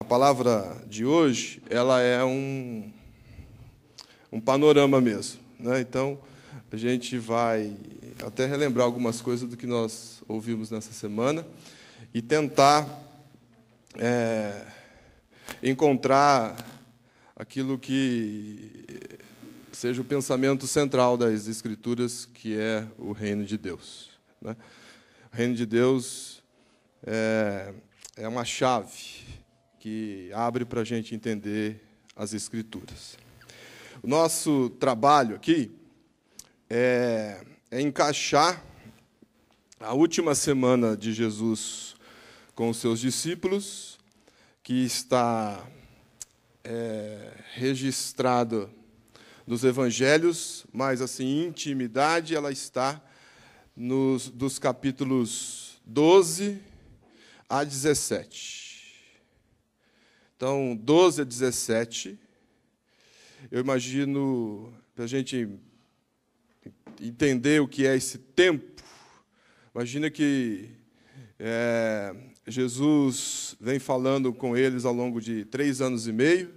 A palavra de hoje, ela é um panorama mesmo, né? Então, a gente vai até relembrar algumas coisas do que nós ouvimos nessa semana e tentar encontrar aquilo que seja o pensamento central das Escrituras, que é o reino de Deus, né? O reino de Deus é uma chave que abre para a gente entender as Escrituras. O nosso trabalho aqui é encaixar a última semana de Jesus com os seus discípulos, que está registrado nos Evangelhos, mas, assim, em intimidade, ela está dos capítulos 12 a 17. Então, 12 a 17, eu imagino, para a gente entender o que é esse tempo, imagina que Jesus vem falando com eles ao longo de 3 anos e meio,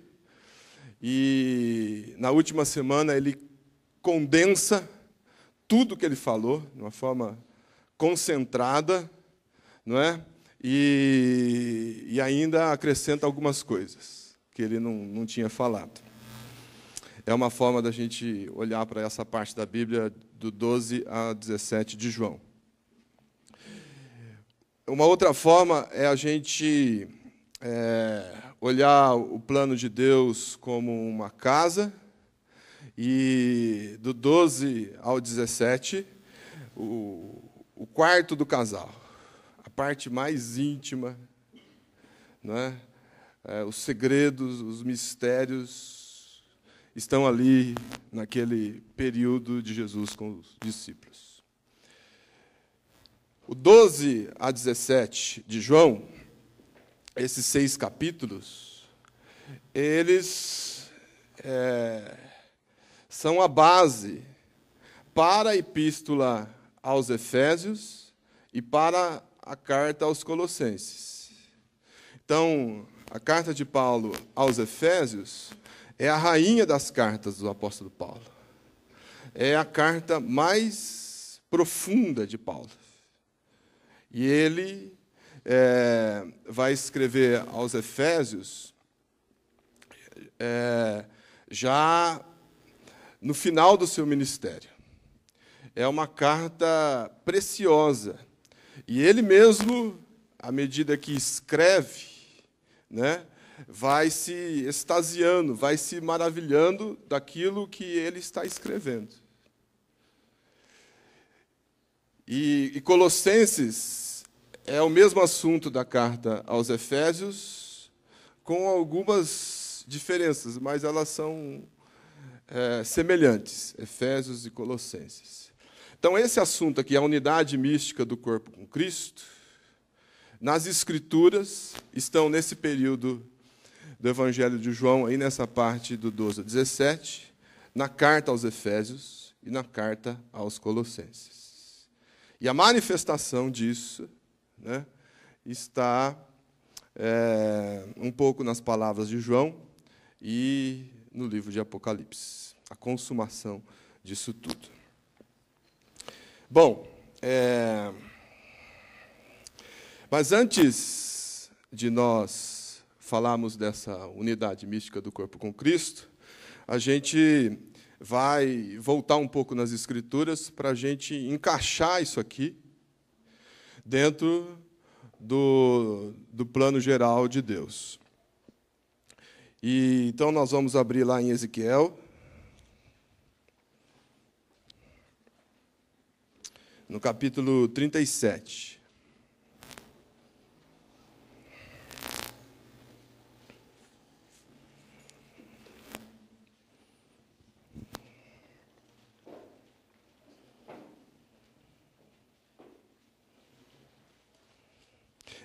e na última semana ele condensa tudo que ele falou, de uma forma concentrada, não é? E ainda acrescenta algumas coisas que ele não tinha falado. É uma forma da gente olhar para essa parte da Bíblia, do 12 a 17 de João. Uma outra forma é a gente olhar o plano de Deus como uma casa, e do 12 ao 17, o quarto do casal, a parte mais íntima, não é? Os segredos, os mistérios estão ali naquele período de Jesus com os discípulos. O 12 a 17 de João, esses 6 capítulos, eles são a base para a epístola aos Efésios e para a carta aos Colossenses. Então, a carta de Paulo aos Efésios é a rainha das cartas do apóstolo Paulo. É a carta mais profunda de Paulo. E ele vai escrever aos Efésios já no final do seu ministério. É uma carta preciosa. E ele mesmo, à medida que escreve, né, vai se extasiando, vai se maravilhando daquilo que ele está escrevendo. E Colossenses é o mesmo assunto da carta aos Efésios, com algumas diferenças, mas elas são semelhantes, Efésios e Colossenses. Então, esse assunto aqui, a unidade mística do corpo com Cristo, nas Escrituras, estão nesse período do Evangelho de João, aí nessa parte do 12 a 17, na carta aos Efésios e na carta aos Colossenses. E a manifestação disso, né, está um pouco nas palavras de João e no livro de Apocalipse, a consumação disso tudo. Bom, mas antes de nós falarmos dessa unidade mística do corpo com Cristo, a gente vai voltar um pouco nas Escrituras para a gente encaixar isso aqui dentro do plano geral de Deus. E então nós vamos abrir lá em Ezequiel, no capítulo 37.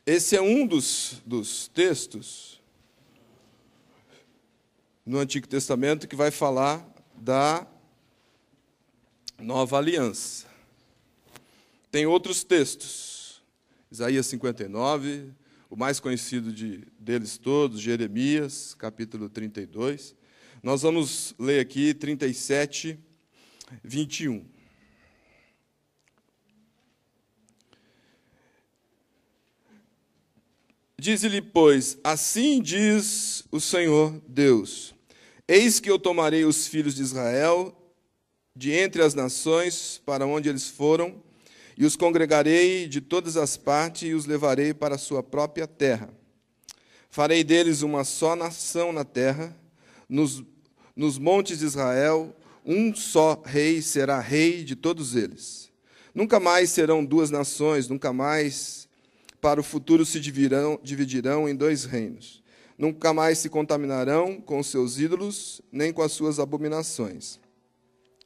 Esse é um dos textos no Antigo Testamento que vai falar da nova aliança. Tem outros textos, Isaías 59, o mais conhecido deles todos, Jeremias, capítulo 32. Nós vamos ler aqui 37, 21. Diz-lhe, pois, assim diz o Senhor Deus: eis que eu tomarei os filhos de Israel de entre as nações para onde eles foram, e os congregarei de todas as partes e os levarei para a sua própria terra. Farei deles uma só nação na terra, nos montes de Israel, um só rei será rei de todos eles. Nunca mais serão duas nações, nunca mais para o futuro se dividirão em dois reinos. Nunca mais se contaminarão com os seus ídolos, nem com as suas abominações,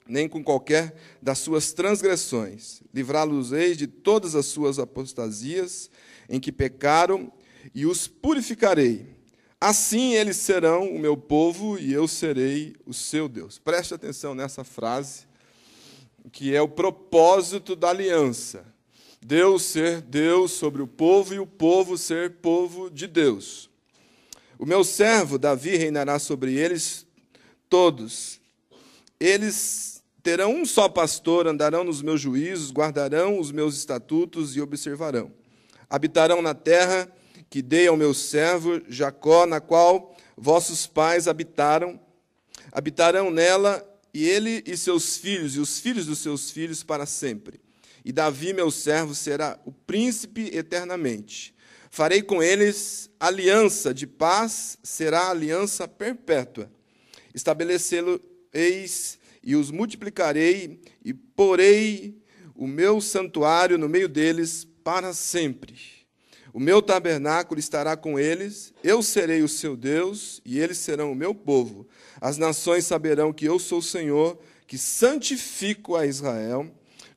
nem com qualquer das suas transgressões. Livrá-los-ei de todas as suas apostasias em que pecaram, e os purificarei. Assim eles serão o meu povo, e eu serei o seu Deus. Preste atenção nessa frase, que é o propósito da aliança. Deus ser Deus sobre o povo, e o povo ser povo de Deus. O meu servo Davi reinará sobre eles todos. Eles terão um só pastor, andarão nos meus juízos, guardarão os meus estatutos e observarão. Habitarão na terra que dei ao meu servo Jacó, na qual vossos pais habitaram. Habitarão nela, e ele e seus filhos, e os filhos dos seus filhos para sempre. E Davi, meu servo, será o príncipe eternamente. Farei com eles aliança de paz, será aliança perpétua. Estabelecê-lo-eis e os multiplicarei, e porei o meu santuário no meio deles para sempre. O meu tabernáculo estará com eles, eu serei o seu Deus, e eles serão o meu povo. As nações saberão que eu sou o Senhor, que santifico a Israel,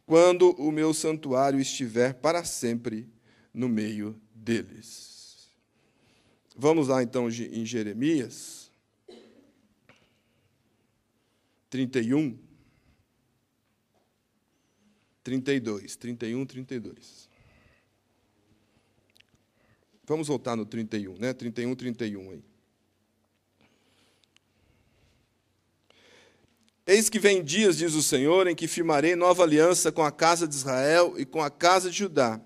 quando o meu santuário estiver para sempre no meio deles. Vamos lá, então, em Jeremias 31, 32, 31, 32. Vamos voltar no 31, né? 31, 31 aí. Eis que vem dias, diz o Senhor, em que firmarei nova aliança com a casa de Israel e com a casa de Judá,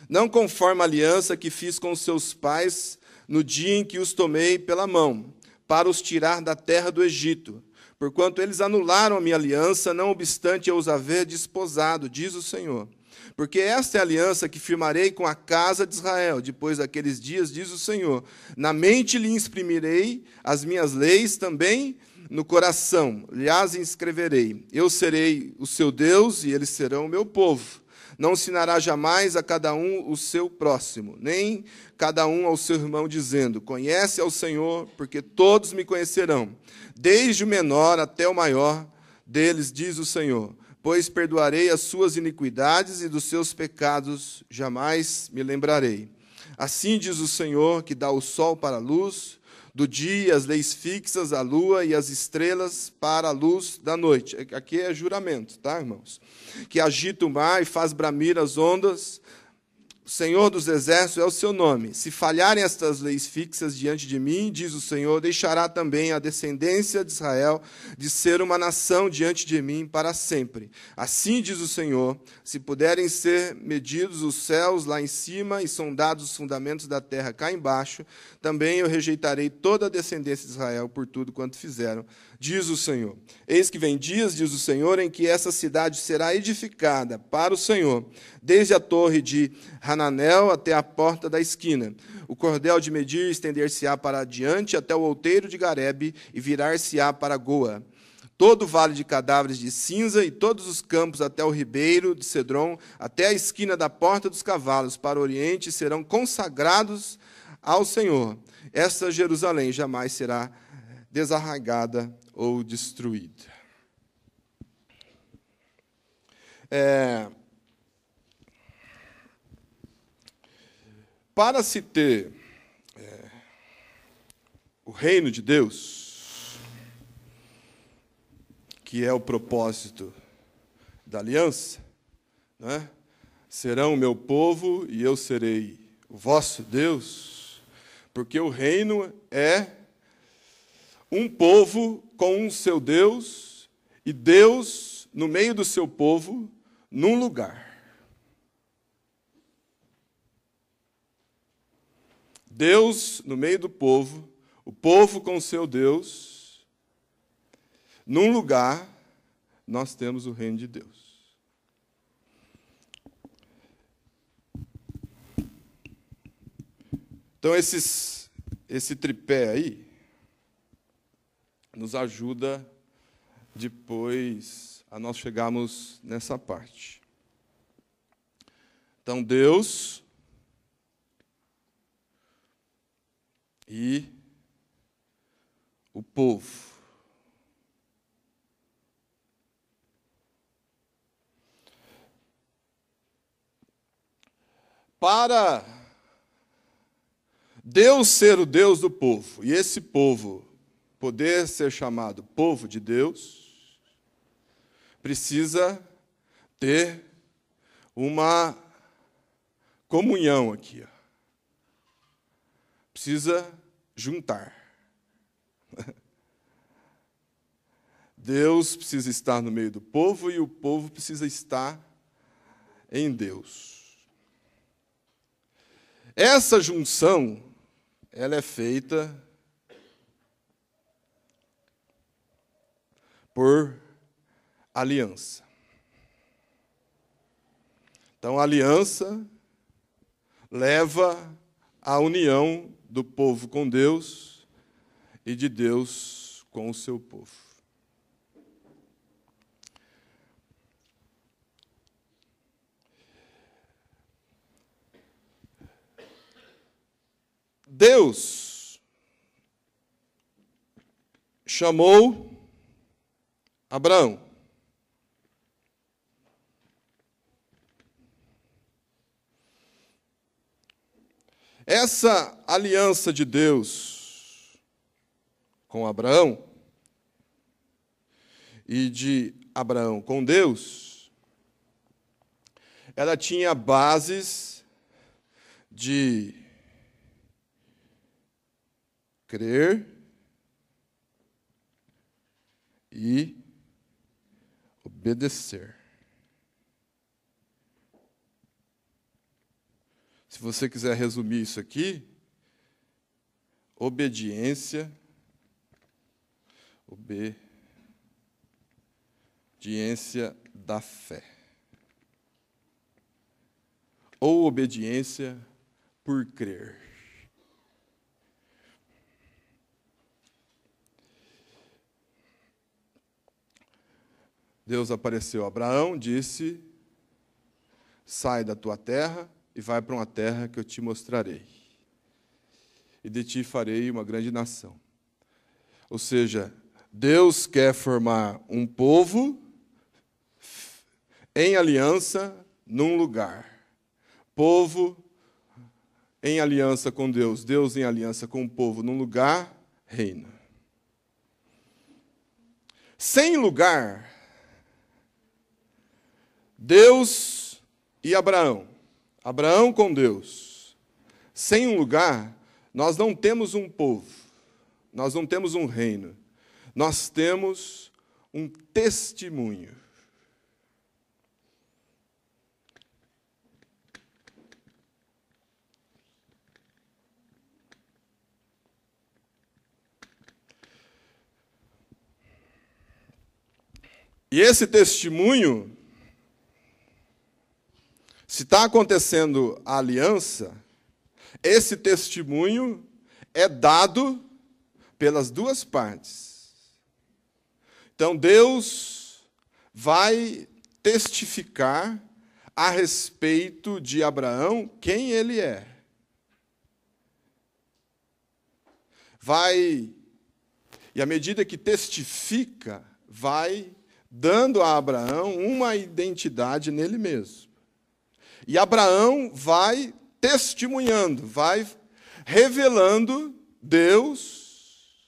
não conforme a aliança que fiz com os seus pais no dia em que os tomei pela mão, para os tirar da terra do Egito, porquanto eles anularam a minha aliança, não obstante eu os haver desposado, diz o Senhor. Porque esta é a aliança que firmarei com a casa de Israel, depois daqueles dias, diz o Senhor. Na mente lhe imprimirei as minhas leis também no coração, lhes inscreverei. Eu serei o seu Deus, e eles serão o meu povo. Não ensinará jamais a cada um o seu próximo, nem cada um ao seu irmão, dizendo: conhece ao Senhor, porque todos me conhecerão, desde o menor até o maior deles, diz o Senhor. Pois perdoarei as suas iniquidades, e dos seus pecados jamais me lembrarei. Assim diz o Senhor, que dá o sol para a luz do dia, as leis fixas, a lua e as estrelas para a luz da noite. Aqui é juramento, tá, irmãos? Que agita o mar e faz bramir as ondas. O Senhor dos exércitos é o seu nome. Se falharem estas leis fixas diante de mim, diz o Senhor, deixará também a descendência de Israel de ser uma nação diante de mim para sempre. Assim diz o Senhor, se puderem ser medidos os céus lá em cima e sondados os fundamentos da terra cá embaixo, também eu rejeitarei toda a descendência de Israel por tudo quanto fizeram, diz o Senhor. Eis que vem dias, diz o Senhor, em que essa cidade será edificada para o Senhor, desde a torre de Hananel até a porta da esquina. O cordel de medir estender-se-á para adiante até o outeiro de Garebe e virar-se-á para Goa. Todo o vale de cadáveres de cinza e todos os campos até o ribeiro de Cedron, até a esquina da porta dos cavalos, para o oriente, serão consagrados ao Senhor. Esta Jerusalém jamais será desarraigada ou destruída. Para se ter o reino de Deus, que é o propósito da aliança, né? Serão o meu povo e eu serei o vosso Deus, porque o reino é um povo com um seu Deus, e Deus no meio do seu povo, num lugar. Deus no meio do povo, o povo com o seu Deus, num lugar, nós temos o reino de Deus. Então, esse tripé aí nos ajuda depois a nós chegarmos nessa parte. Então, Deus e o povo. Para Deus ser o Deus do povo, e esse povo poder ser chamado povo de Deus, precisa ter uma comunhão aqui. Precisa juntar. Deus precisa estar no meio do povo e o povo precisa estar em Deus. Essa junção, ela é feita por aliança. Então, a aliança leva à união do povo com Deus e de Deus com o seu povo. Deus chamou Abraão. Essa aliança de Deus com Abraão e de Abraão com Deus, ela tinha bases de crer e obedecer. Se você quiser resumir isso aqui, obediência da fé. Ou obediência por crer. Deus apareceu a Abraão, disse: sai da tua terra e vai para uma terra que eu te mostrarei. E de ti farei uma grande nação. Ou seja, Deus quer formar um povo em aliança num lugar. Povo em aliança com Deus, Deus em aliança com o povo num lugar, reino. Sem lugar, Deus e Abraão. Abraão com Deus. Sem um lugar, nós não temos um povo. Nós não temos um reino. Nós temos um testemunho. E esse testemunho, se está acontecendo a aliança, esse testemunho é dado pelas duas partes. Então, Deus vai testificar a respeito de Abraão quem ele é. E à medida que testifica, vai dando a Abraão uma identidade nele mesmo. E Abraão vai testemunhando, vai revelando Deus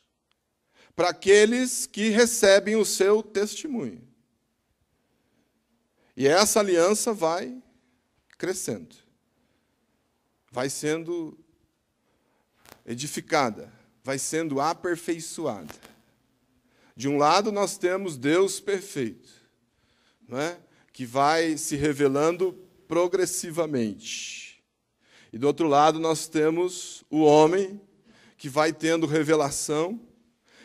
para aqueles que recebem o seu testemunho. E essa aliança vai crescendo, vai sendo edificada, vai sendo aperfeiçoada. De um lado, nós temos Deus perfeito, não é? Que vai se revelando progressivamente. E do outro lado, nós temos o homem, que vai tendo revelação,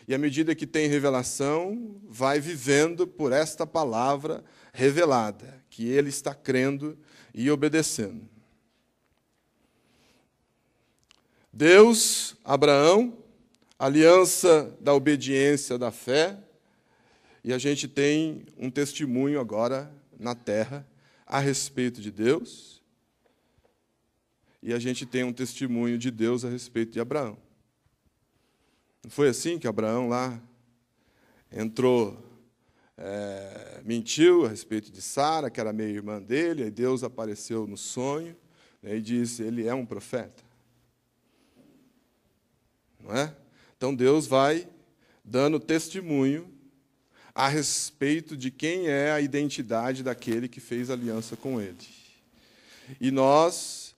e à medida que tem revelação, vai vivendo por esta palavra revelada, que ele está crendo e obedecendo. Deus, Abraão, aliança da obediência, da fé, e a gente tem um testemunho agora na terra a respeito de Deus, e a gente tem um testemunho de Deus a respeito de Abraão. Não foi assim que Abraão lá entrou, mentiu a respeito de Sara, que era meia-irmã dele, aí Deus apareceu no sonho, né, e disse, ele é um profeta. Não é? Então Deus vai dando testemunho a respeito de quem é a identidade daquele que fez aliança com ele. E nós,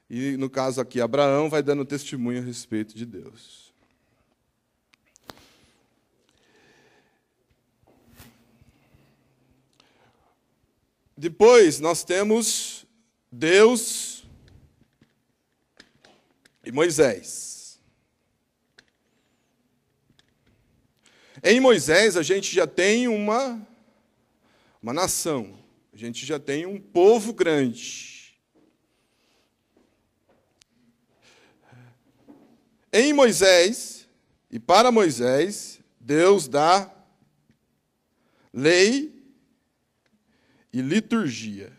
e no caso aqui Abraão, vai dando testemunho a respeito de Deus. Depois nós temos Deus e Moisés. Em Moisés, a gente já tem uma nação, a gente já tem um povo grande. Em Moisés, e para Moisés, Deus dá lei e liturgia.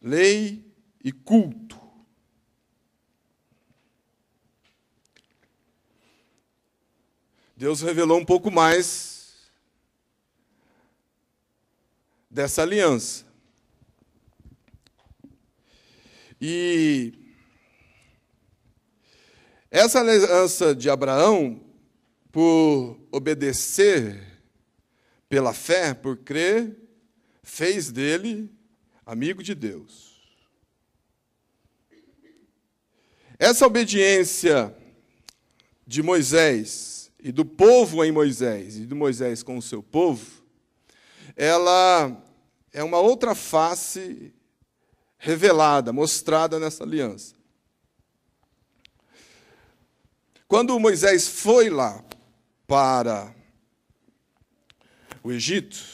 Lei e culto. Deus revelou um pouco mais dessa aliança. E essa aliança de Abraão, por obedecer pela fé, por crer, fez dele amigo de Deus. Essa obediência de Moisés, e do povo em Moisés, e de Moisés com o seu povo, ela é uma outra face revelada, mostrada nessa aliança. Quando Moisés foi lá para o Egito,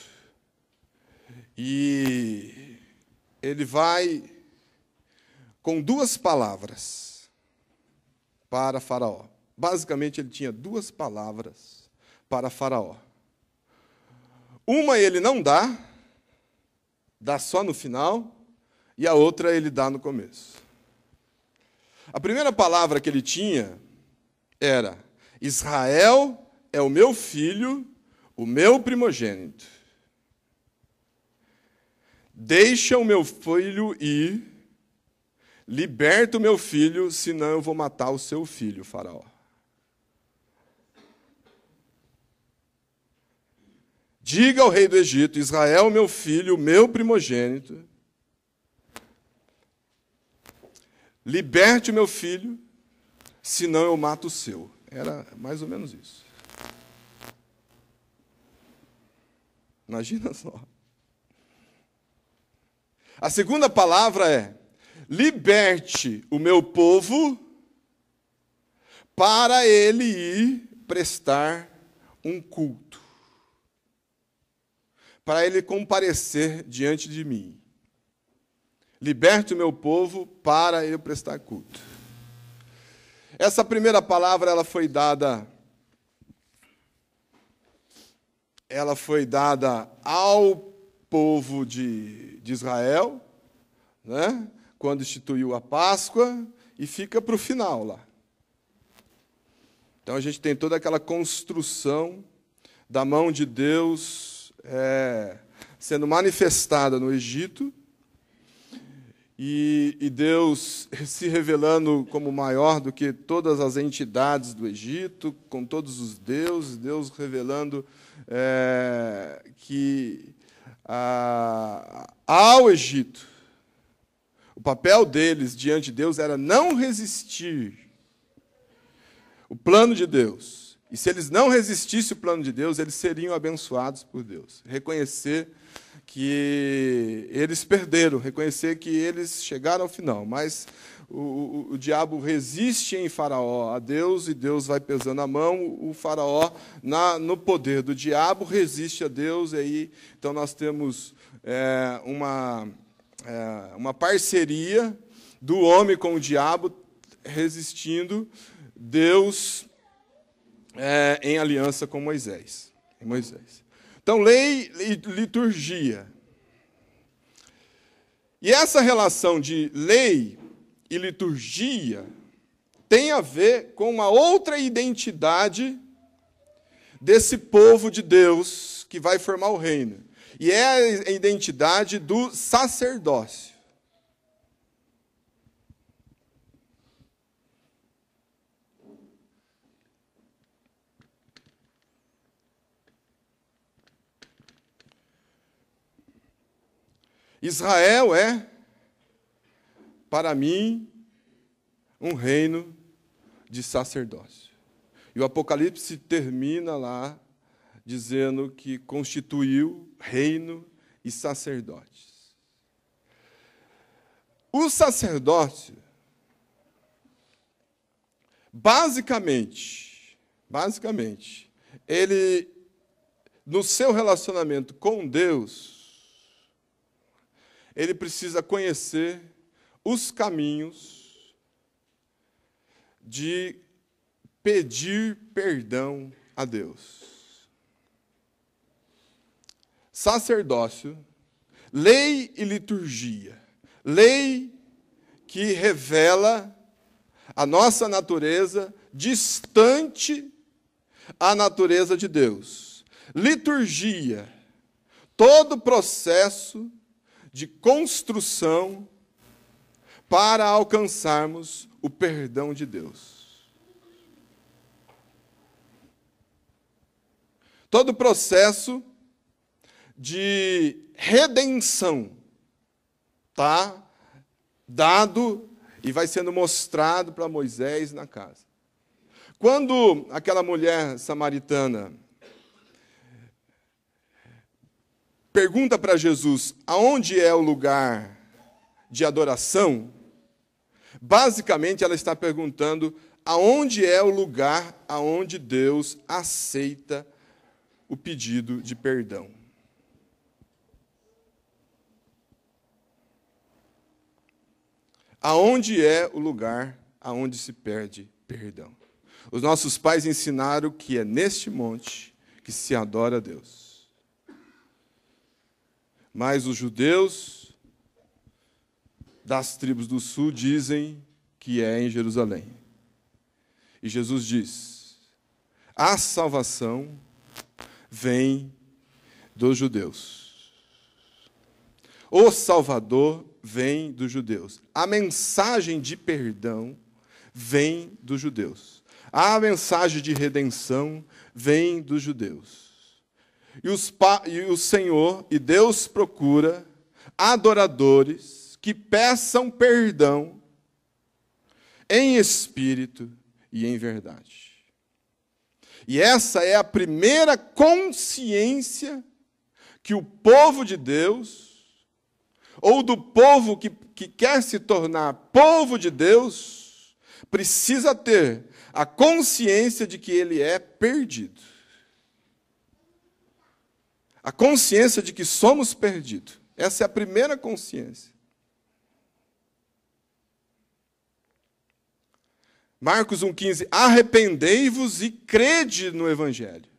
e ele vai com 2 palavras para Faraó. Basicamente, ele tinha 2 palavras para Faraó. Uma ele não dá só no final, e a outra ele dá no começo. A primeira palavra que ele tinha era: Israel é o meu filho, o meu primogênito. Deixa o meu filho ir, liberta o meu filho, senão eu vou matar o seu filho, Faraó. Diga ao rei do Egito: Israel, meu filho, meu primogênito, liberte o meu filho, senão eu mato o seu. Era mais ou menos isso. Imagina só. A segunda palavra é: liberte o meu povo para ele ir prestar um culto, para ele comparecer diante de mim. Liberte o meu povo para ele prestar culto. Essa primeira palavra ela foi dada ao povo de Israel, né, quando instituiu a Páscoa, e fica para o final lá. Então a gente tem toda aquela construção da mão de Deus sendo manifestada no Egito, e Deus se revelando como maior do que todas as entidades do Egito, com todos os deuses, Deus revelando que ao Egito O papel deles diante de Deus era não resistir o plano de Deus. E se eles não resistissem o plano de Deus, eles seriam abençoados por Deus. Reconhecer que eles perderam, reconhecer que eles chegaram ao final. Mas o diabo resiste em Faraó a Deus, e Deus vai pesando a mão. O Faraó, no poder do diabo, resiste a Deus. E aí, então nós temos uma parceria do homem com o diabo, resistindo Deus em aliança com Moisés. Então, lei e liturgia. E essa relação de lei e liturgia tem a ver com uma outra identidade desse povo de Deus que vai formar o reino. E é a identidade do sacerdócio. Israel é, para mim, um reino de sacerdócio. E o Apocalipse termina lá dizendo que constituiu reino e sacerdotes. O sacerdócio, basicamente, ele, no seu relacionamento com Deus, ele precisa conhecer os caminhos de pedir perdão a Deus. Sacerdócio, lei e liturgia. Lei que revela a nossa natureza distante à natureza de Deus. Liturgia, todo o processo de construção para alcançarmos o perdão de Deus. Todo o processo de redenção está dado e vai sendo mostrado para Moisés na casa. Quando aquela mulher samaritana pergunta para Jesus aonde é o lugar de adoração, basicamente ela está perguntando aonde é o lugar aonde Deus aceita o pedido de perdão. Aonde é o lugar aonde se pede perdão? Os nossos pais ensinaram que é neste monte que se adora a Deus. Mas os judeus das tribos do sul dizem que é em Jerusalém. E Jesus diz: a salvação vem dos judeus. O Salvador vem dos judeus. A mensagem de perdão vem dos judeus. A mensagem de redenção vem dos judeus. E o Senhor e Deus procura adoradores que peçam perdão em espírito e em verdade. E essa é a primeira consciência que o povo de Deus, ou do povo que quer se tornar povo de Deus, precisa ter a consciência de que ele é perdido. A consciência de que somos perdidos. Essa é a primeira consciência. Marcos 1,15, arrependei-vos e crede no Evangelho.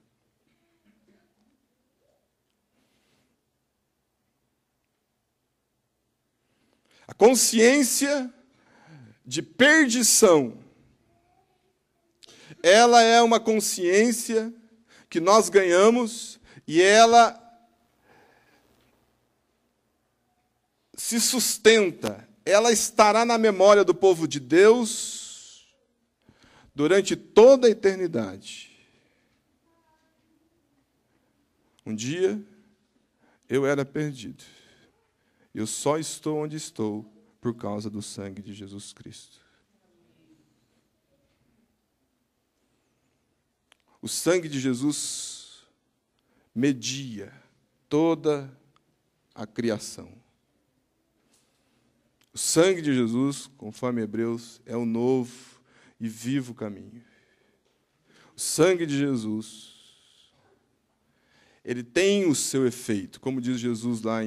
A consciência de perdição, ela é uma consciência que nós ganhamos e ela se sustenta, ela estará na memória do povo de Deus durante toda a eternidade. Um dia, eu era perdido. Eu só estou onde estou por causa do sangue de Jesus Cristo. O sangue de Jesus media toda a criação. O sangue de Jesus, conforme Hebreus, é o novo e vivo caminho. O sangue de Jesus, ele tem o seu efeito, como diz Jesus lá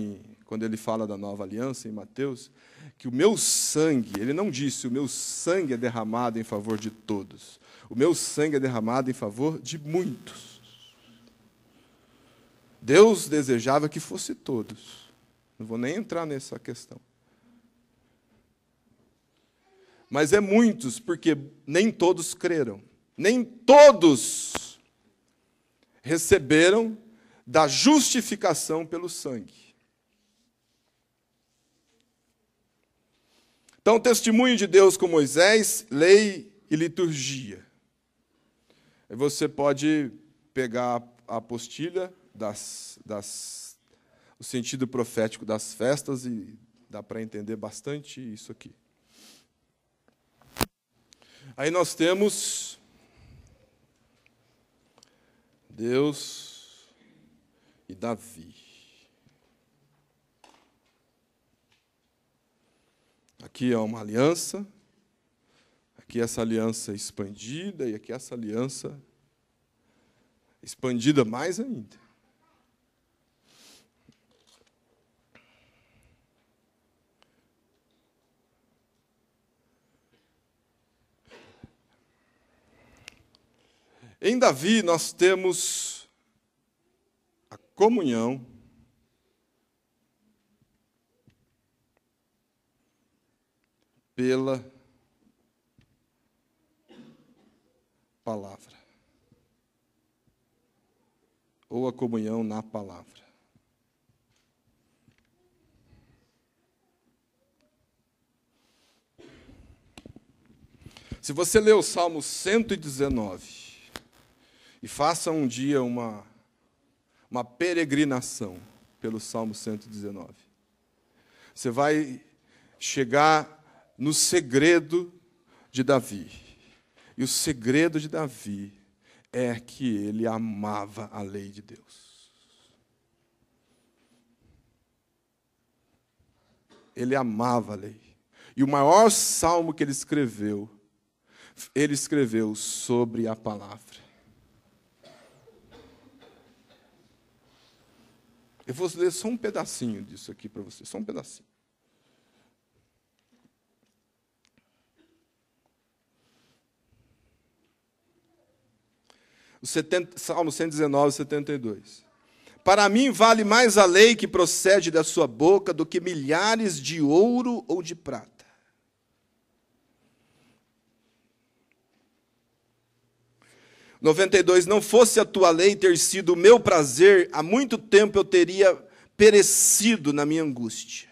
quando ele fala da nova aliança, em Mateus, que o meu sangue, ele não disse, o meu sangue é derramado em favor de todos. O meu sangue é derramado em favor de muitos. Deus desejava que fosse todos. Não vou nem entrar nessa questão. Mas é muitos, porque nem todos creram. Nem todos receberam da justificação pelo sangue. Então, o testemunho de Deus com Moisés, lei e liturgia. Aí você pode pegar a apostilha o sentido profético das festas e dá para entender bastante isso aqui. Aí nós temos Deus e Davi. Aqui é uma aliança, aqui essa aliança expandida e aqui essa aliança expandida mais ainda. Em Davi nós temos a comunhão pela palavra, ou a comunhão na palavra. Se você ler o Salmo 119, e faça um dia uma peregrinação pelo Salmo 119. Você vai chegar no segredo de Davi. E o segredo de Davi é que ele amava a lei de Deus. Ele amava a lei. E o maior salmo que ele escreveu sobre a palavra. Eu vou ler só um pedacinho disso aqui para você, só um pedacinho. Salmo 119, 72. Para mim vale mais a lei que procede da sua boca do que milhares de ouro ou de prata. (92) 92, não fosse a tua lei ter sido o meu prazer, há muito tempo eu teria perecido na minha angústia.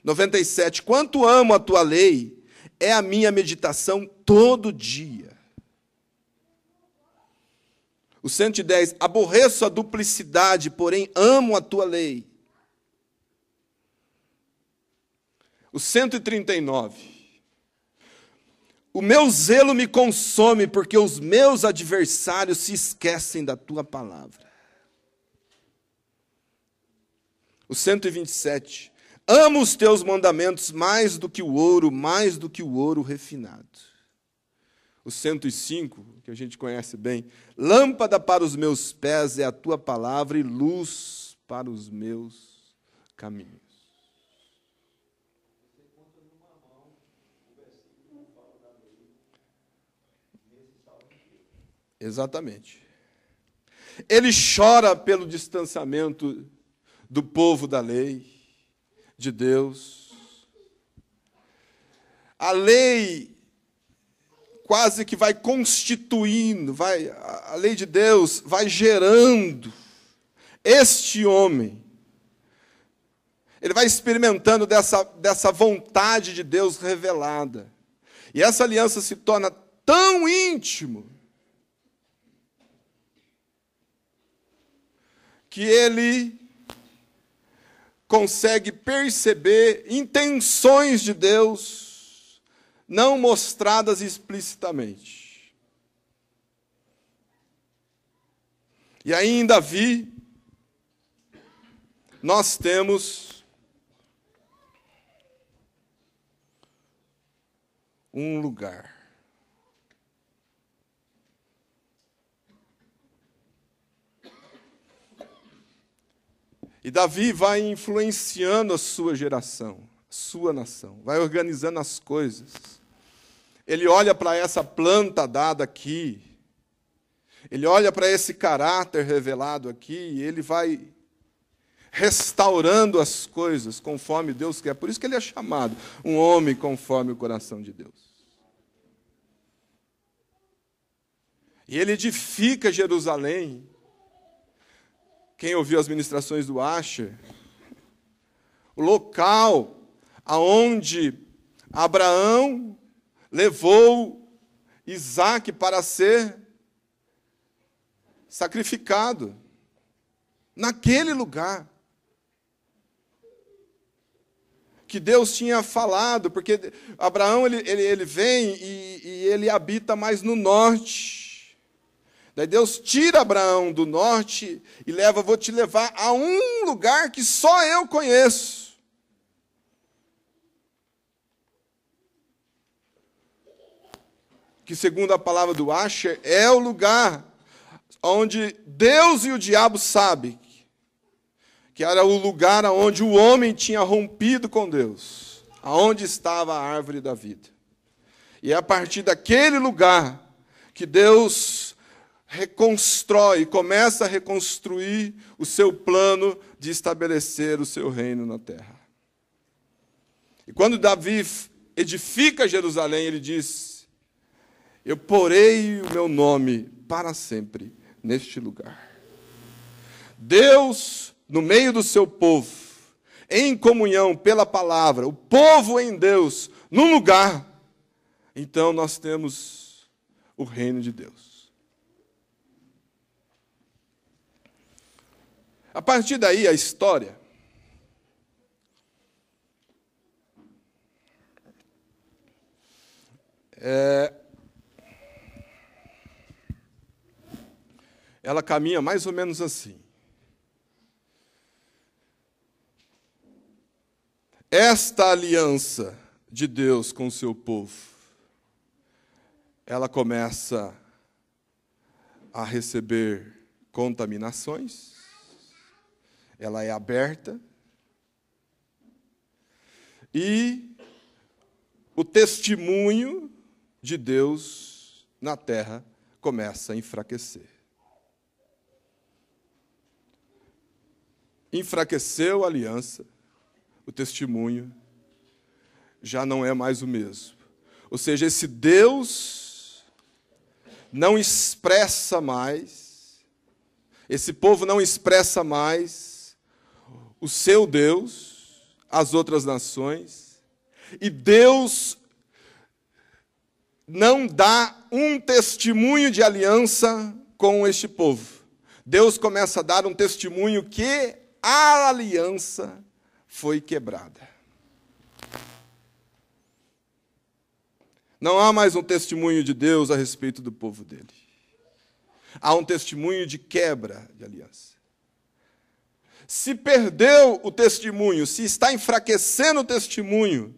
97, quanto amo a tua lei, é a minha meditação todo dia. O 110, aborreço a duplicidade, porém amo a tua lei. O 139, o meu zelo me consome, porque os meus adversários se esquecem da tua palavra. O 127, amo os teus mandamentos mais do que o ouro refinado. O 105, que a gente conhece bem, lâmpada para os meus pés é a tua palavra e luz para os meus caminhos. Exatamente. Ele chora pelo distanciamento do povo da lei, de Deus. A lei quase que vai constituindo, a lei de Deus vai gerando este homem. Ele vai experimentando dessa vontade de Deus revelada. E essa aliança se torna tão íntimo que ele consegue perceber intenções de Deus não mostradas explicitamente. E aí em Davi, nós temos um lugar. E Davi vai influenciando a sua geração, a sua nação, vai organizando as coisas. Ele olha para essa planta dada aqui, ele olha para esse caráter revelado aqui, e ele vai restaurando as coisas conforme Deus quer. Por isso que ele é chamado um homem conforme o coração de Deus. E ele edifica Jerusalém. Quem ouviu as ministrações do Asher, o local aonde Abraão levou Isaque para ser sacrificado, naquele lugar que Deus tinha falado, porque Abraão ele vem e ele habita mais no norte. Daí Deus tira Abraão do norte e vou te levar a um lugar que só eu conheço. Que segundo a palavra do Asher, é o lugar onde Deus e o diabo sabem que era o lugar onde o homem tinha rompido com Deus, aonde estava a árvore da vida. E é a partir daquele lugar que Deus reconstrói, começa a reconstruir o seu plano de estabelecer o seu reino na terra. E quando Davi edifica Jerusalém, ele diz: eu porei o meu nome para sempre neste lugar. Deus, no meio do seu povo, em comunhão pela palavra, o povo em Deus, num lugar, então nós temos o reino de Deus. A partir daí, a história ela caminha mais ou menos assim. Esta aliança de Deus com o seu povo, ela começa a receber contaminações, ela é aberta, e o testemunho de Deus na terra começa a enfraquecer. Enfraqueceu a aliança, o testemunho já não é mais o mesmo. Ou seja, esse Deus não expressa mais, esse povo não expressa mais o seu Deus, as outras nações, e Deus não dá um testemunho de aliança com este povo. Deus começa a dar um testemunho que a aliança foi quebrada. Não há mais um testemunho de Deus a respeito do povo dele. Há um testemunho de quebra de aliança. Se perdeu o testemunho, se está enfraquecendo o testemunho,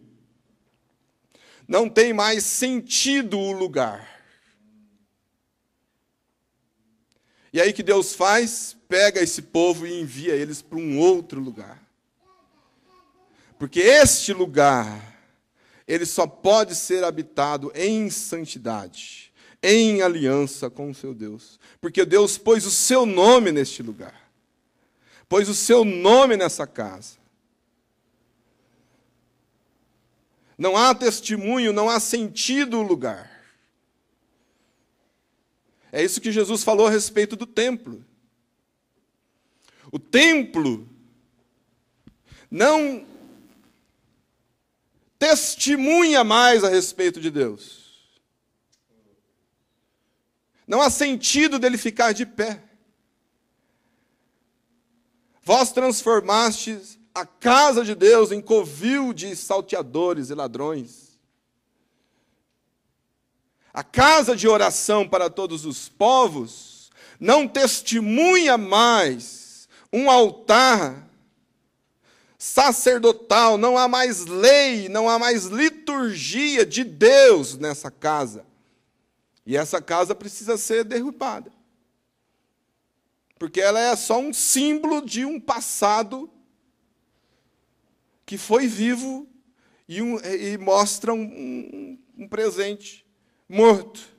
não tem mais sentido o lugar. E aí que Deus faz? Pega esse povo e envia eles para um outro lugar. Porque este lugar, ele só pode ser habitado em santidade, em aliança com o seu Deus. Porque Deus pôs o seu nome neste lugar. Pôs o seu nome nessa casa. Não há testemunho, não há sentido o lugar. É isso que Jesus falou a respeito do templo. O templo não testemunha mais a respeito de Deus. Não há sentido dele ficar de pé. Vós transformastes a casa de Deus em covil de salteadores e ladrões. A casa de oração para todos os povos não testemunha mais um altar sacerdotal, não há mais lei, não há mais liturgia de Deus nessa casa. E essa casa precisa ser derrubada. Porque ela é só um símbolo de um passado que foi vivo e mostra um presente morto.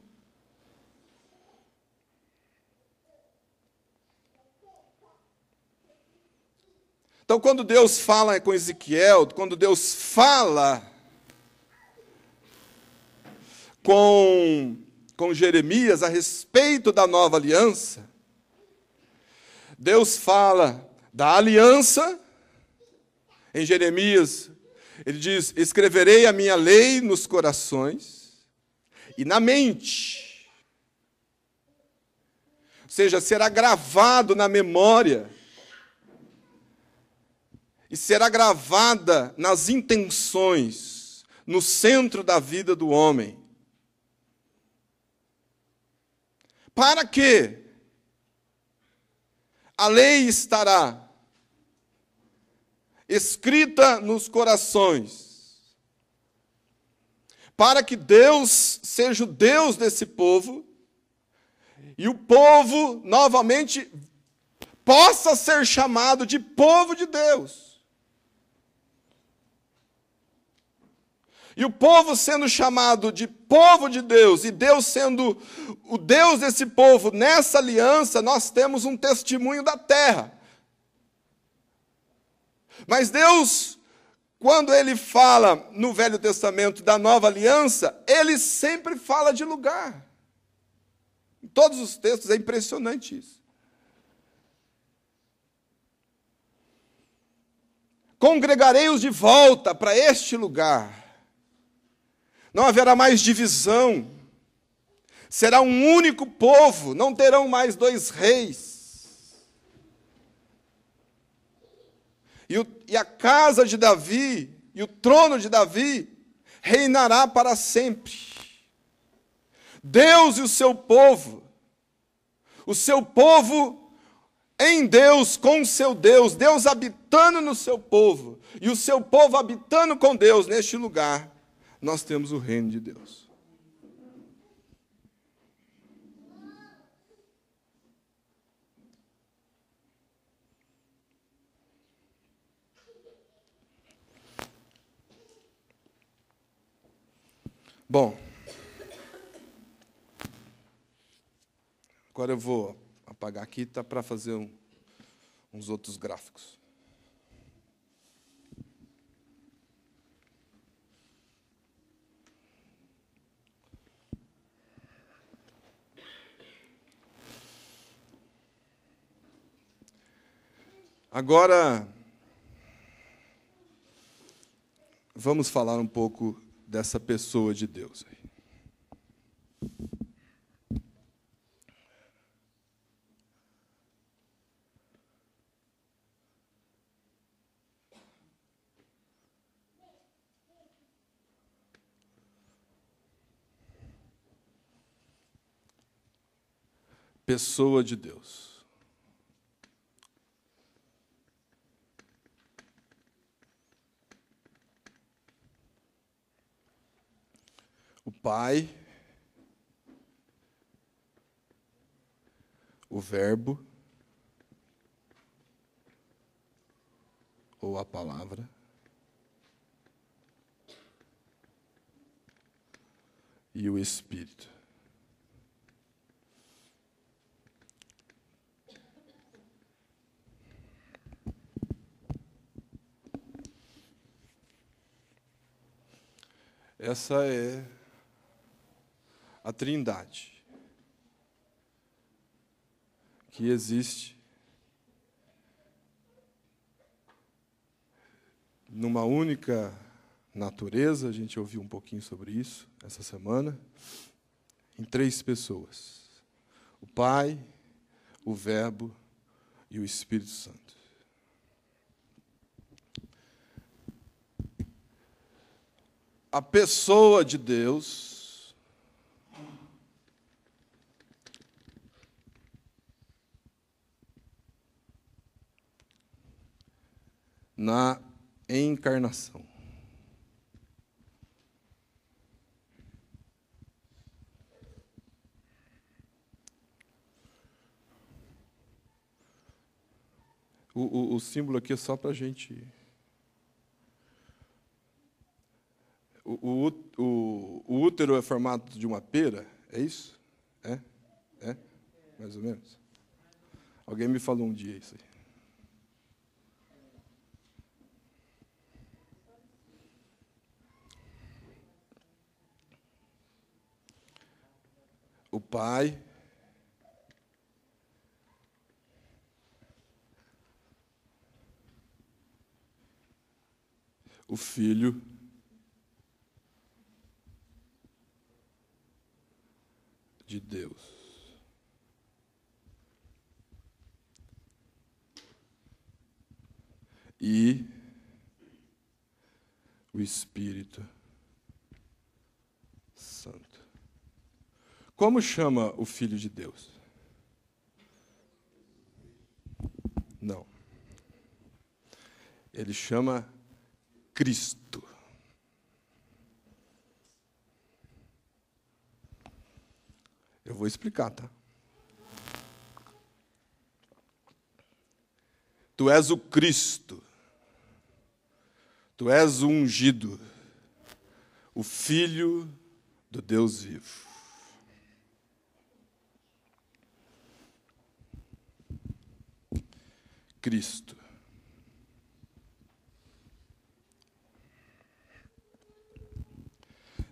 Então, quando Deus fala com Ezequiel, quando Deus fala com Jeremias a respeito da nova aliança, Deus fala da aliança. Em Jeremias, ele diz: escreverei a minha lei nos corações e na mente. Ou seja, será gravado na memória e será gravada nas intenções, no centro da vida do homem. Para quê? A lei estará escrita nos corações, para que Deus seja o Deus desse povo, e o povo, novamente, possa ser chamado de povo de Deus. E o povo sendo chamado de povo de Deus, e Deus sendo o Deus desse povo, nessa aliança, nós temos um testemunho da terra. Mas Deus, quando Ele fala no Velho Testamento da nova aliança, Ele sempre fala de lugar. Em todos os textos é impressionante isso. Congregarei-os de volta para este lugar. Não haverá mais divisão. Será um único povo, não terão mais dois reis. E a casa de Davi, e o trono de Davi, reinará para sempre. Deus e o seu povo em Deus, com o seu Deus, Deus habitando no seu povo, e o seu povo habitando com Deus neste lugar, nós temos o reino de Deus. Bom, agora eu vou apagar aqui, tá, para fazer uns outros gráficos. Agora, vamos falar um pouco dessa pessoa de Deus aí. Pessoa de Deus. O Pai, o Verbo, ou a palavra, e o Espírito. Essa é a Trindade que existe numa única natureza. A gente ouviu um pouquinho sobre isso essa semana, em três pessoas: o Pai, o Verbo e o Espírito Santo. a pessoa de Deus na encarnação. O símbolo aqui é só para a gente... O útero é formato de uma pera, é isso? É? É? Mais ou menos? Alguém me falou um dia isso aí. O Pai, o Filho, de Deus. E o Espírito Santo. Como chama o Filho de Deus? Não. Ele chama Cristo. Eu vou explicar, tá? Tu és o Cristo. Tu és o ungido, o Filho do Deus vivo. Cristo.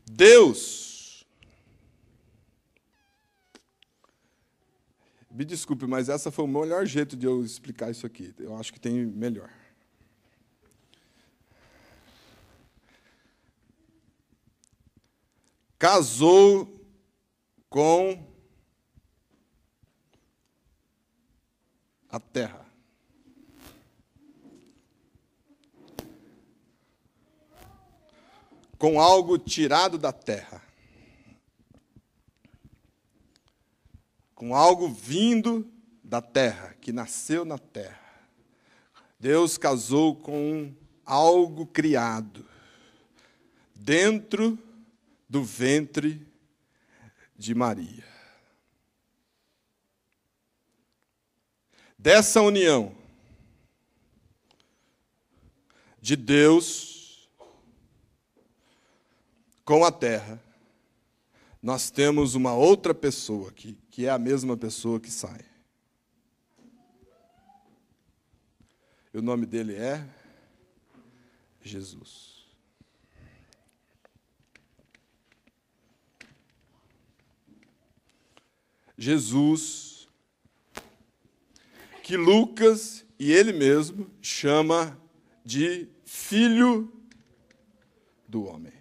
Deus. Me desculpe, mas essa foi o melhor jeito de eu explicar isso aqui. Eu acho que tem melhor. Casou com a terra. Com algo tirado da terra. Com algo vindo da terra, que nasceu na terra. Deus casou com algo criado dentro do ventre de Maria. Dessa união de Deus com a terra, nós temos uma outra pessoa aqui, que é a mesma pessoa que sai. E o nome dele é Jesus. Jesus, que Lucas e ele mesmo chama de Filho do Homem.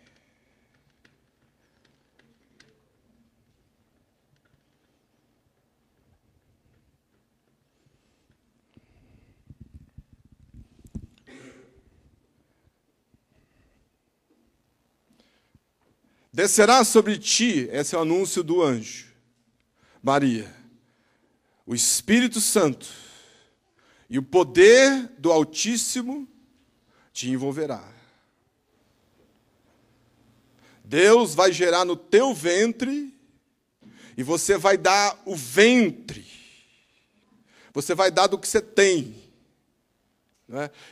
Descerá sobre ti, esse é o anúncio do anjo, Maria, o Espírito Santo, e o poder do Altíssimo te envolverá. Deus vai gerar no teu ventre, e você vai dar o ventre. Você vai dar do que você tem.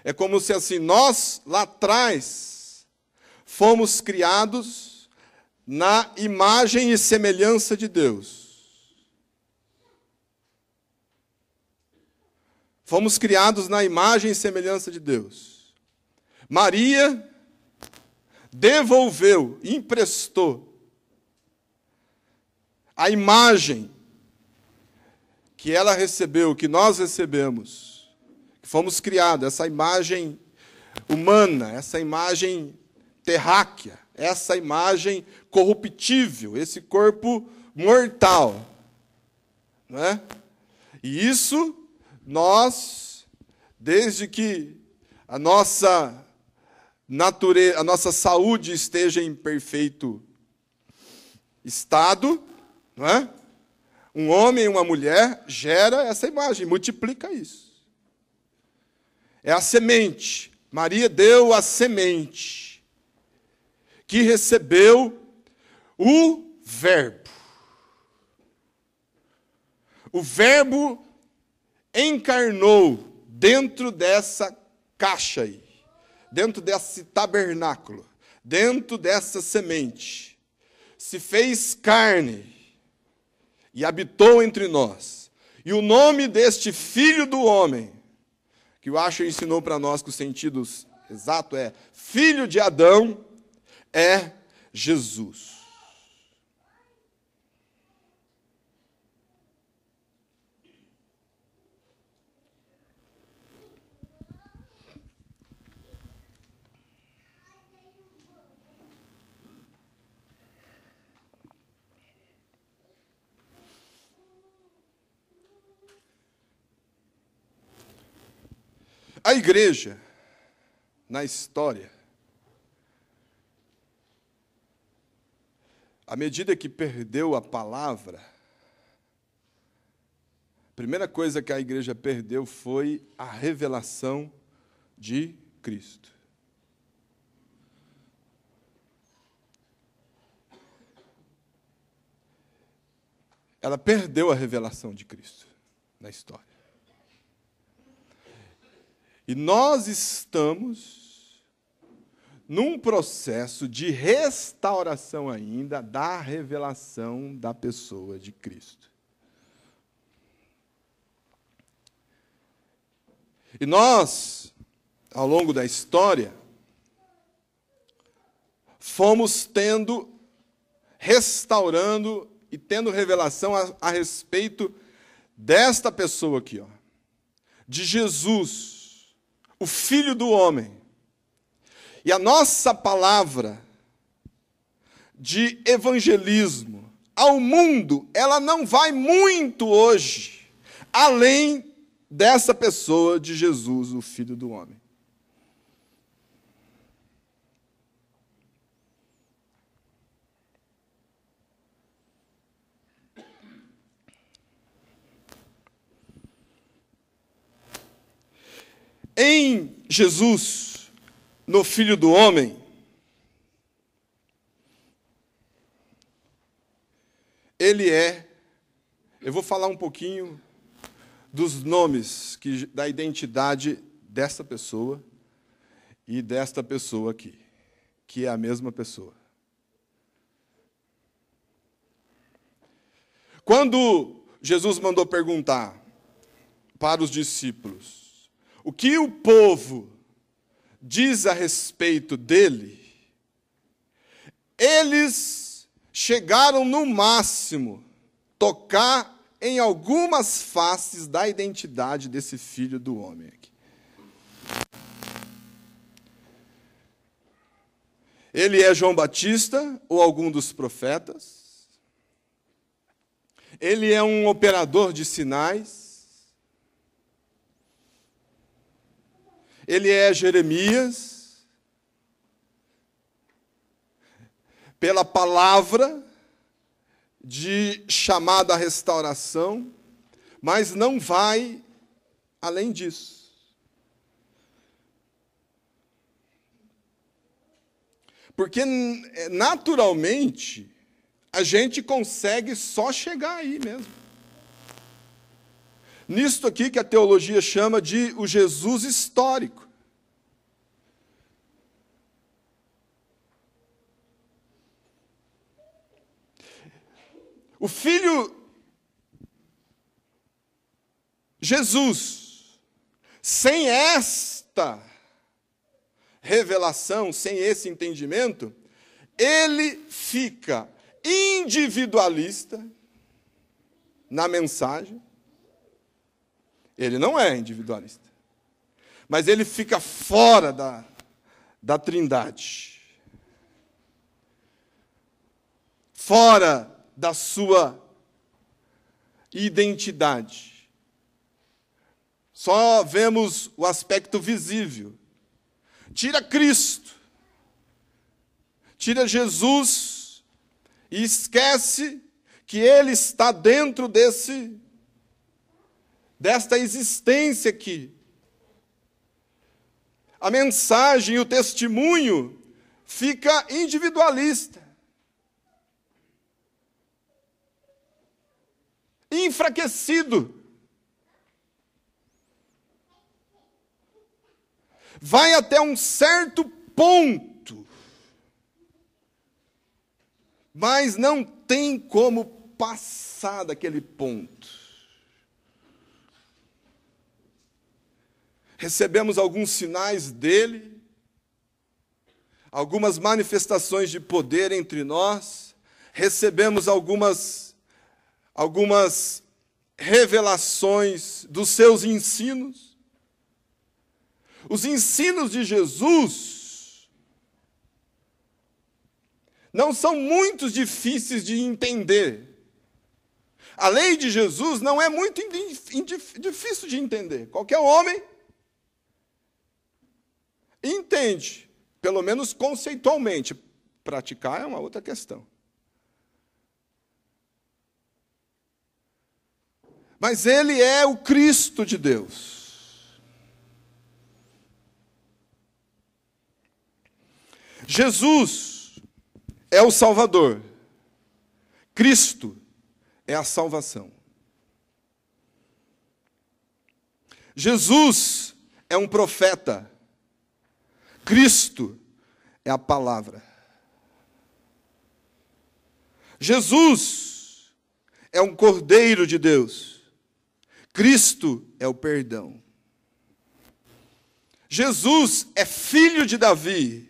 É como se assim, nós lá atrás fomos criados na imagem e semelhança de Deus. Fomos criados na imagem e semelhança de Deus. Maria devolveu, emprestou a imagem que ela recebeu, que nós recebemos, que fomos criados, essa imagem humana, essa imagem terráquea, essa imagem corruptível, esse corpo mortal. Não é? E isso, nós, desde que a nossa a nossa saúde esteja em perfeito estado, não é? Um homem e uma mulher gera essa imagem, multiplica isso. É a semente. Maria deu a semente que recebeu o Verbo. O Verbo encarnou dentro dessa caixa aí, dentro desse tabernáculo, dentro dessa semente. Se fez carne e habitou entre nós. E o nome deste Filho do Homem, que o Asher ensinou para nós que o sentido exato é Filho de Adão, é Jesus. A igreja, na história, à medida que perdeu a palavra, a primeira coisa que a igreja perdeu foi a revelação de Cristo. Ela perdeu a revelação de Cristo na história. E nós estamos num processo de restauração ainda da revelação da pessoa de Cristo. E nós, ao longo da história, fomos restaurando e tendo revelação a respeito desta pessoa aqui, ó, de Jesus, o Filho do Homem. E a nossa palavra de evangelismo ao mundo, ela não vai muito hoje além dessa pessoa de Jesus, o Filho do Homem. Em Jesus, no Filho do Homem, eu vou falar um pouquinho dos nomes, da identidade dessa pessoa e desta pessoa aqui, que é a mesma pessoa. Quando Jesus mandou perguntar para os discípulos o que o povo diz a respeito dele, eles chegaram no máximo tocar em algumas faces da identidade desse Filho do Homem aqui. Ele é João Batista ou algum dos profetas? Ele é um operador de sinais? Ele é Jeremias, pela palavra de chamada à restauração, mas não vai além disso. Porque, naturalmente, a gente consegue só chegar aí mesmo. Nisto aqui que a teologia chama de o Jesus histórico. O Filho Jesus, sem esta revelação, sem esse entendimento, ele fica individualista na mensagem. Ele não é individualista, mas ele fica fora da Trindade, fora da sua identidade. Só vemos o aspecto visível. Tira Cristo, tira Jesus e esquece que ele está dentro desta existência aqui. A mensagem e o testemunho fica individualista, enfraquecido. Vai até um certo ponto, mas não tem como passar daquele ponto. Recebemos alguns sinais dele, algumas manifestações de poder entre nós, recebemos algumas revelações dos seus ensinos. Os ensinos de Jesus não são muito difíceis de entender. A lei de Jesus não é muito difícil de entender. Qualquer homem entende, pelo menos conceitualmente. Praticar é uma outra questão. Mas ele é o Cristo de Deus. Jesus é o Salvador. Cristo é a salvação. Jesus é um profeta. Cristo é a palavra. Jesus é um cordeiro de Deus. Cristo é o perdão. Jesus é filho de Davi.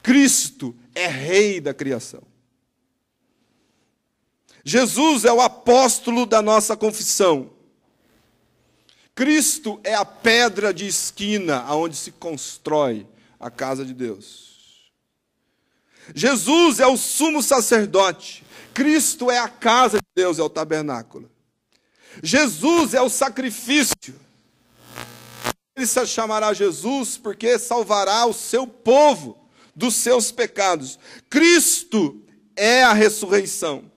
Cristo é rei da criação. Jesus é o apóstolo da nossa confissão. Cristo é a pedra de esquina aonde se constrói a casa de Deus. Jesus é o sumo sacerdote. Cristo é a casa de Deus, é o tabernáculo. Jesus é o sacrifício. Ele se chamará Jesus porque salvará o seu povo dos seus pecados. Cristo é a ressurreição.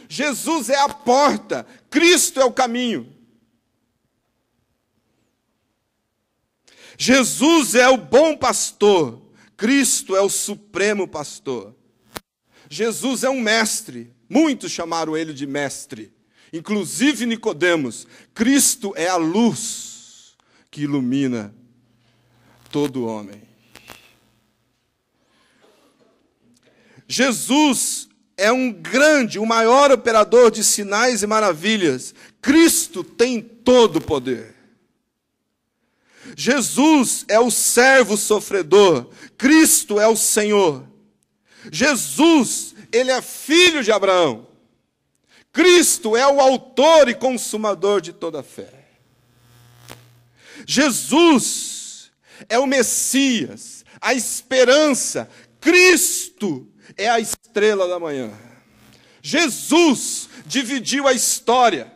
Jesus é a porta. Cristo é o caminho. Jesus é o bom pastor. Cristo é o supremo pastor. Jesus é um mestre. Muitos chamaram ele de mestre, inclusive Nicodemos. Cristo é a luz que ilumina todo homem. Jesus é o maior operador de sinais e maravilhas. Cristo tem todo o poder. Jesus é o servo sofredor. Cristo é o Senhor. Jesus, ele é filho de Abraão. Cristo é o autor e consumador de toda a fé. Jesus é o Messias, a esperança. Cristo é a estrela da manhã. Jesus dividiu a história.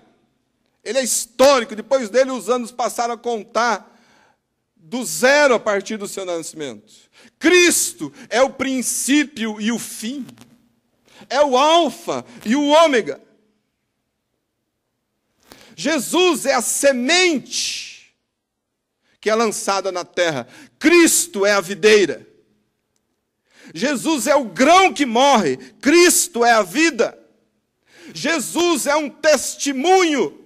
Ele é histórico. Depois dele, os anos passaram a contar do zero a partir do seu nascimento. Cristo é o princípio e o fim. É o alfa e o ômega. Jesus é a semente que é lançada na terra. Cristo é a videira. Jesus é o grão que morre. Cristo é a vida. Jesus é um testemunho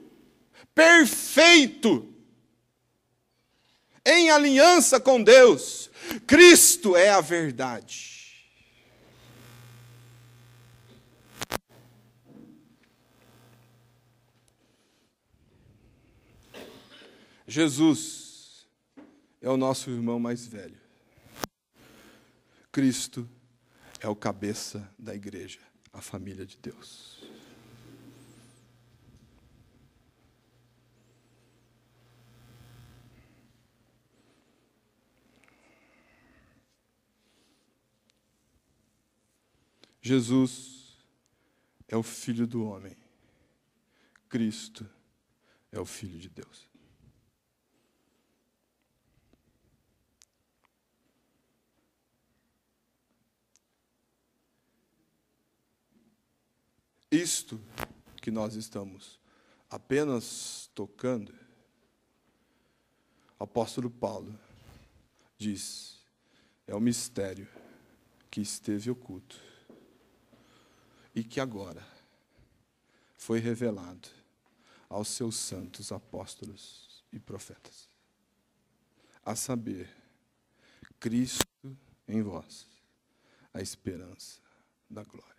perfeito em aliança com Deus. Cristo é a verdade. Jesus é o nosso irmão mais velho. Cristo é o cabeça da igreja, a família de Deus. Jesus é o Filho do homem. Cristo é o Filho de Deus. Cristo que nós estamos apenas tocando, o apóstolo Paulo diz, é o mistério que esteve oculto e que agora foi revelado aos seus santos apóstolos e profetas. A saber, Cristo em vós, a esperança da glória.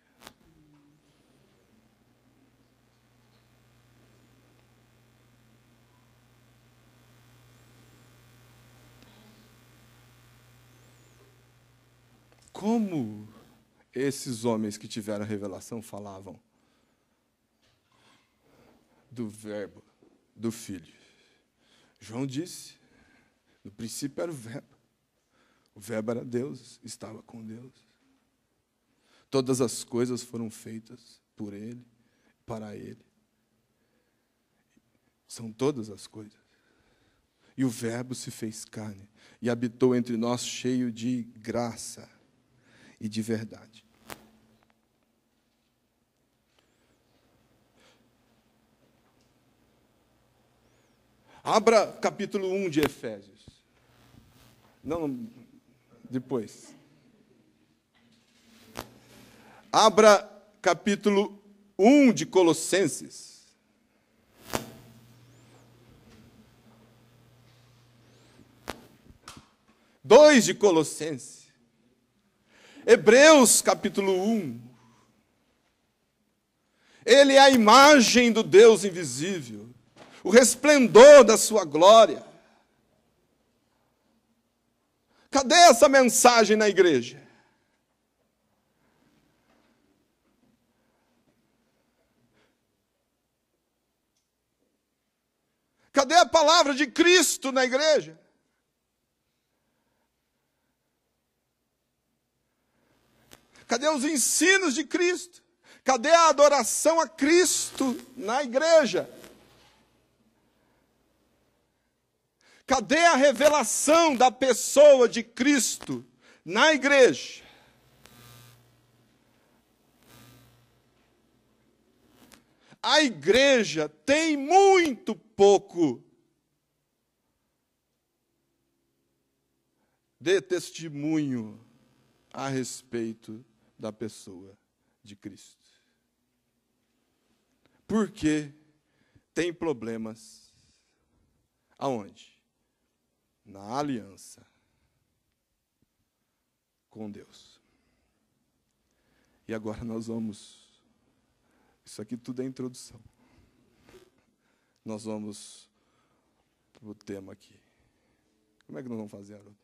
Como esses homens que tiveram a revelação falavam do Verbo, do Filho? João disse, no princípio era o Verbo era Deus, estava com Deus. Todas as coisas foram feitas por Ele, para Ele. São todas as coisas. E o Verbo se fez carne e habitou entre nós cheio de graça e de verdade. Abra capítulo 1 de Efésios. Não, depois. Abra capítulo 1 de Colossenses. Dois de Colossenses. Hebreus capítulo 1. Ele é a imagem do Deus invisível, o resplendor da sua glória. Cadê essa mensagem na igreja? Cadê a palavra de Cristo na igreja? Cadê os ensinos de Cristo? Cadê a adoração a Cristo na igreja? Cadê a revelação da pessoa de Cristo na igreja? A igreja tem muito pouco de testemunho a respeito da pessoa de Cristo. Porque tem problemas aonde? Na aliança com Deus. E agora nós vamos... Isso aqui tudo é introdução. Nós vamos para o tema aqui. Como é que nós vamos fazer, Haroldo?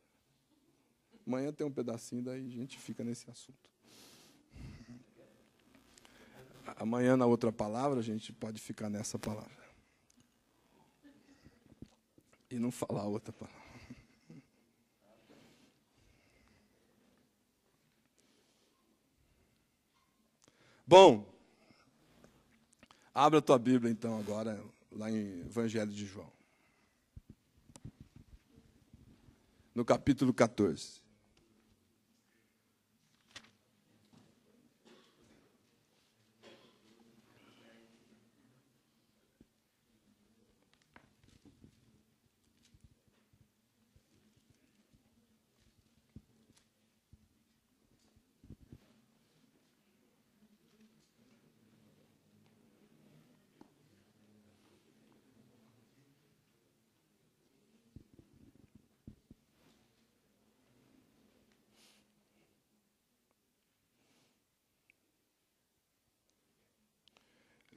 Amanhã tem um pedacinho, daí a gente fica nesse assunto. Amanhã, na outra palavra, a gente pode ficar nessa palavra. E não falar outra palavra. Bom, abra a tua Bíblia, então, agora, lá em Evangelho de João. No capítulo 14.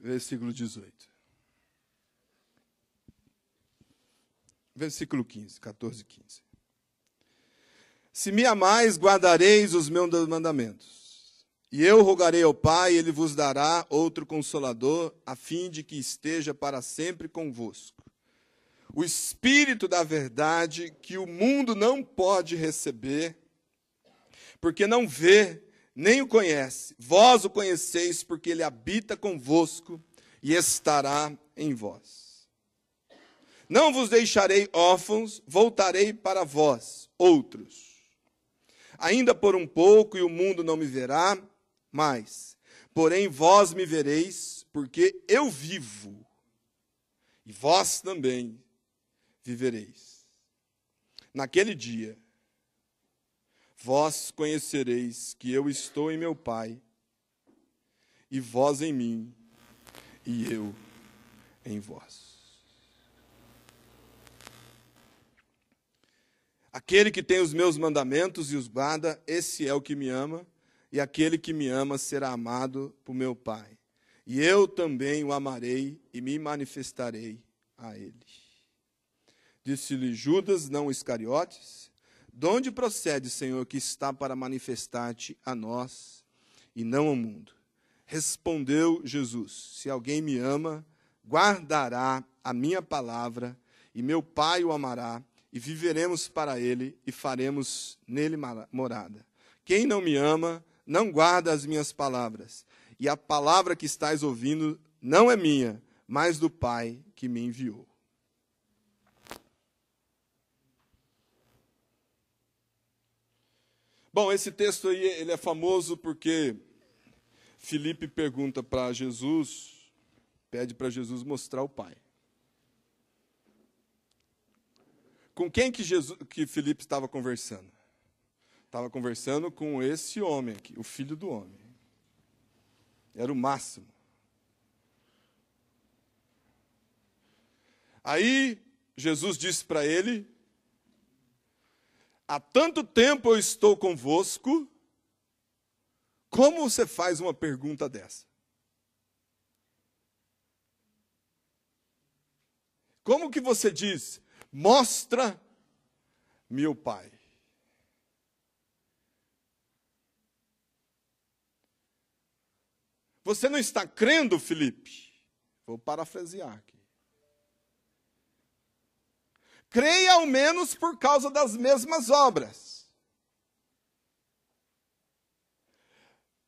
Versículo 18. Versículo 15, 14 e 15. Se me amais, guardareis os meus mandamentos. E eu rogarei ao Pai, e Ele vos dará outro Consolador, a fim de que esteja para sempre convosco. O Espírito da verdade, que o mundo não pode receber, porque não vê, nem o conhece. Vós o conheceis, porque ele habita convosco e estará em vós. Não vos deixarei órfãos, voltarei para vós, outros. Ainda por um pouco, e o mundo não me verá mais. Porém vós me vereis, porque eu vivo, e vós também vivereis. Naquele dia, vós conhecereis que eu estou em meu Pai, e vós em mim, e eu em vós. Aquele que tem os meus mandamentos e os guarda, esse é o que me ama, e aquele que me ama será amado por meu Pai. E eu também o amarei e me manifestarei a ele. Disse-lhe Judas, não Iscariotes: de onde procede, Senhor, que está para manifestar-te a nós e não ao mundo? Respondeu Jesus: se alguém me ama, guardará a minha palavra, e meu Pai o amará, e viveremos para ele, e faremos nele morada. Quem não me ama, não guarda as minhas palavras, e a palavra que estais ouvindo não é minha, mas do Pai que me enviou. Bom, esse texto aí, ele é famoso porque Filipe pergunta para Jesus, pede para Jesus mostrar o Pai. Com quem que Filipe estava conversando? Estava conversando com esse homem aqui, o Filho do Homem. Era o máximo. Aí Jesus disse para ele: há tanto tempo eu estou convosco, como você faz uma pergunta dessa? Como que você diz, mostra-me o Pai? Você não está crendo, Filipe? Vou parafrasear aqui. Creia ao menos por causa das mesmas obras.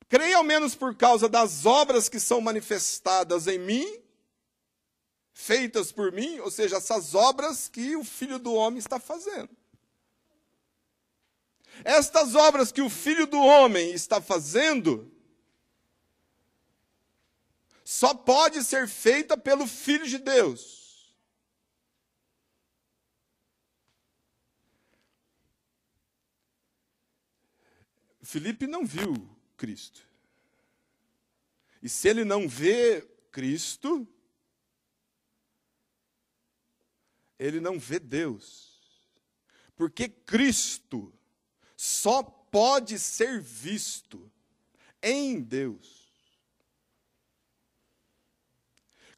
Creia ao menos por causa das obras que são manifestadas em mim, feitas por mim, ou seja, essas obras que o Filho do Homem está fazendo. Estas obras que o Filho do Homem está fazendo só pode ser feita pelo Filho de Deus. Filipe não viu Cristo. E se ele não vê Cristo, ele não vê Deus. Porque Cristo só pode ser visto em Deus.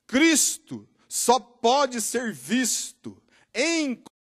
Cristo só pode ser visto em